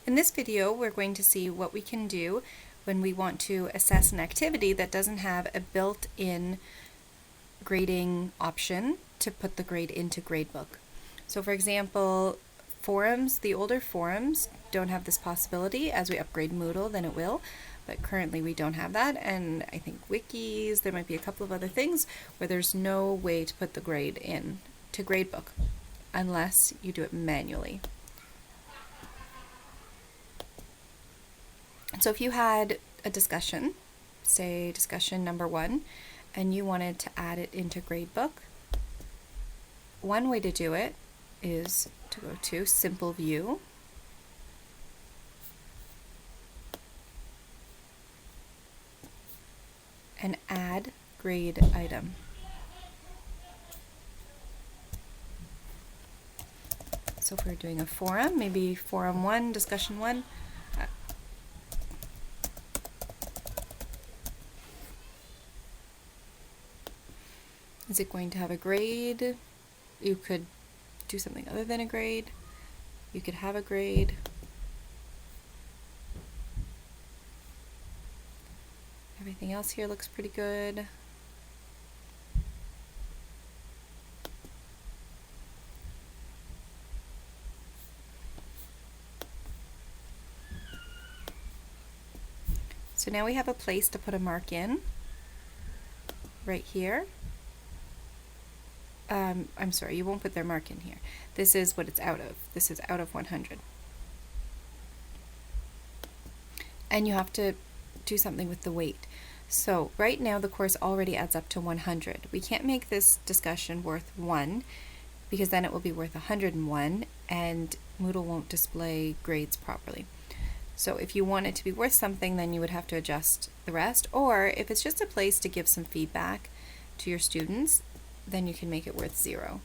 In this video, we're going to see what we can do when we want to assess an activity that doesn't have a built-in grading option to put the grade into Gradebook. So for example, forums, the older forums don't have this possibility. As we upgrade Moodle, then it will, but currently we don't have that. And I think wikis, there might be a couple of other things where there's no way to put the grade in to Gradebook unless you do it manually. So if you had a discussion, say discussion number 1, and you wanted to add it into Gradebook, one way to do it is to go to Simple View, and add grade item. So if we're doing a forum, maybe forum 1, discussion 1, is it going to have a grade? You could do something other than a grade. You could have a grade. Everything else here looks pretty good. So now we have a place to put a mark in, right here. I'm sorry, you won't put their mark in here. This is what it's out of. This is out of 100. And you have to do something with the weight. So right now the course already adds up to 100. We can't make this discussion worth 1 because then it will be worth 101 and Moodle won't display grades properly. So if you want it to be worth something, then you would have to adjust the rest, or if it's just a place to give some feedback to your students, then you can make it worth 0.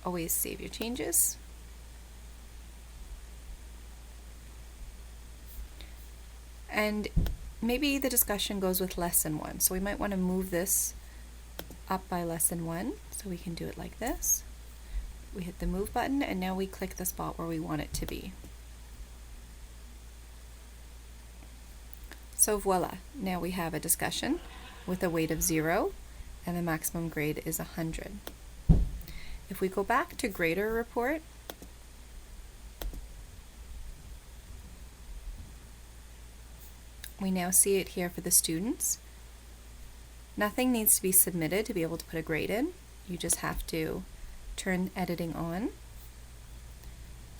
Always save your changes. And maybe the discussion goes with lesson 1. So we might want to move this up by lesson 1. So we can do it like this. We hit the move button and now we click the spot where we want it to be. So voila, now we have a discussion with a weight of 0 and the maximum grade is 100. If we go back to Grader Report, we now see it here for the students. Nothing needs to be submitted to be able to put a grade in. You just have to turn editing on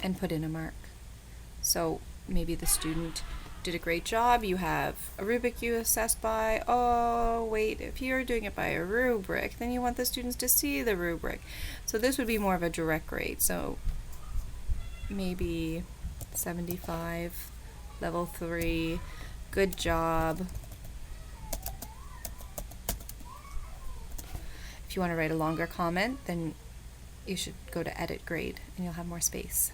and put in a mark. So maybe the student did a great job, you have a rubric you assess by. Oh wait, if you're doing it by a rubric, then you want the students to see the rubric. So this would be more of a direct grade. So maybe 75, level 3, good job. If you want to write a longer comment, then you should go to edit grade and you'll have more space.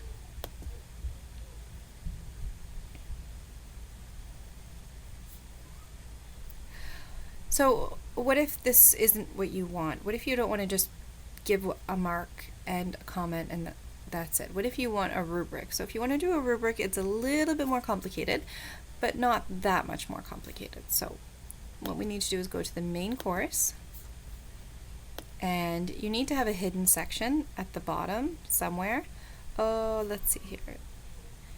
So what if this isn't what you want? What if you don't want to just give a mark and a comment and that's it? What if you want a rubric? So if you want to do a rubric, it's a little bit more complicated, but not that much more complicated. So what we need to do is go to the main course, and you need to have a hidden section at the bottom somewhere. Oh, let's see here.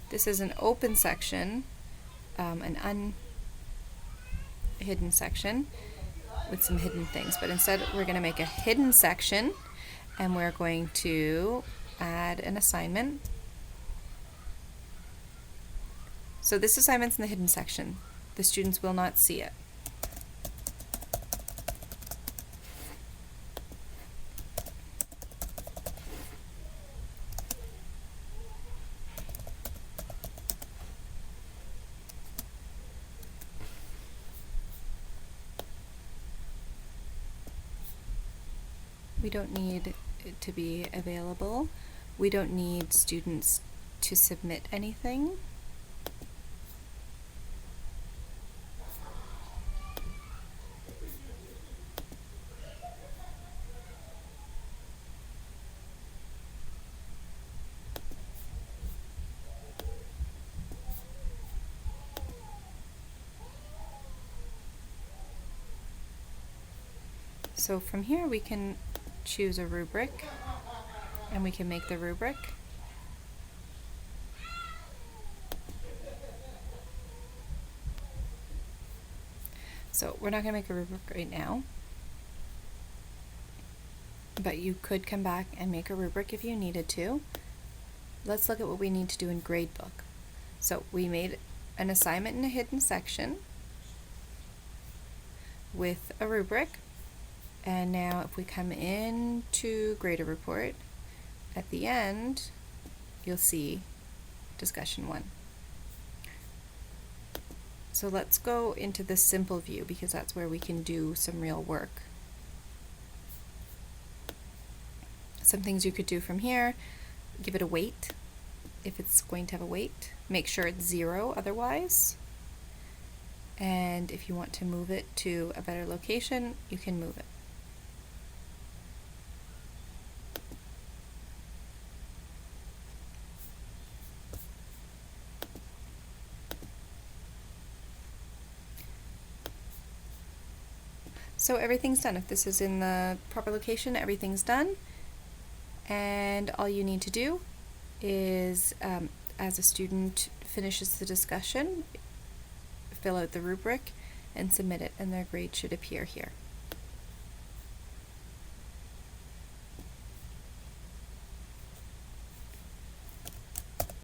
This is an open section, an unhidden section with some hidden things, but instead we're going to make a hidden section and we're going to add an assignment. So this assignment's in the hidden section. The students will not see it. We don't need it to be available. We don't need students to submit anything. So from here we can choose a rubric and we can make the rubric. So we're not going to make a rubric right now, but you could come back and make a rubric if you needed to. Let's look at what we need to do in gradebook. So we made an assignment in a hidden section with a rubric, and now if we come into Grader Report, at the end you'll see discussion 1. So let's go into the simple view because that's where we can do some real work. Some things you could do from here: give it a weight if it's going to have a weight, make sure it's 0 otherwise, and if you want to move it to a better location, you can move it. So everything's done. If this is in the proper location, everything's done. And all you need to do is, as a student finishes the discussion, fill out the rubric and submit it, and their grade should appear here.